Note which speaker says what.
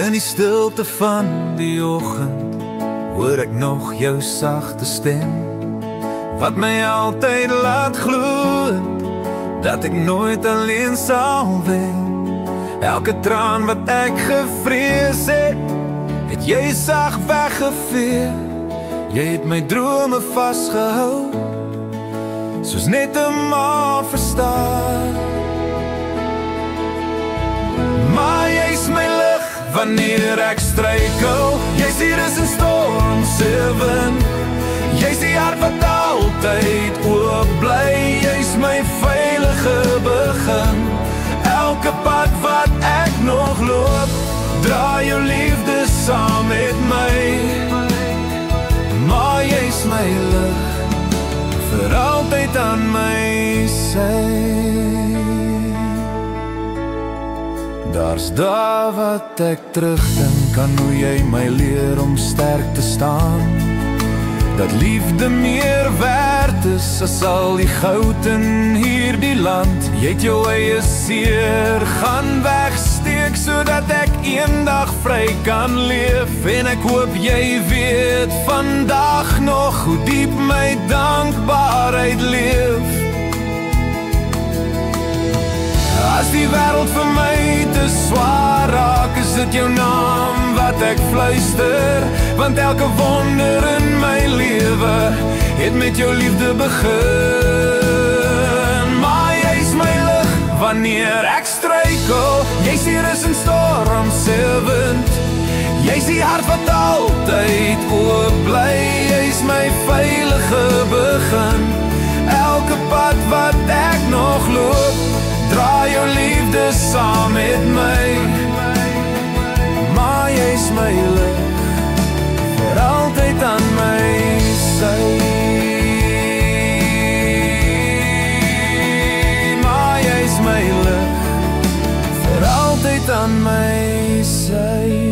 Speaker 1: In die stilte van die oggend hoor ek nog jou sagte stem, wat my altyd laat glo dat ek nooit alleen sal wees. Elke traan wat ek gevrees het jy sag weggevee. Jy het my drome vasgehou, soos net 'n ma verstaan. Maar jy's my lig wanneer ek struikel. Jy's die rus in storm se wind. Jy's die hart wat altyd oop bly. Jy's my veilige begin. Elke pad wat ek nog loop, dra jou liefde saam met my. Maar jy's my lig, vir altyd aan my sy. Daar's dae wat ek terugdink aan hoe jy my leer om sterk te staan, dat liefde meer werd is as al die goud in hierdie land. Jy het jou eie seer gaan wegsteek, sodat ek eendag vry kan leef. En ek hoop jy weet vandag nog hoe diep my dankbaarheid leef. As die wêreld vir my te swaar raak, is dit jou naam wat ek fluister, want elke wonder in my lewe het met jou liefde begin. Maar jy's my lig wanneer ek struikel. Jy's die rus in storm se wind. Jy's die hart wat altyd oop bly. Jy's my veilige begin. Elke pad wat ek nog loop, dra jou liefde saam met my. Maar jy's my lig, vir altyd aan my sy. Maar jy's my lig, vir altyd aan my sy.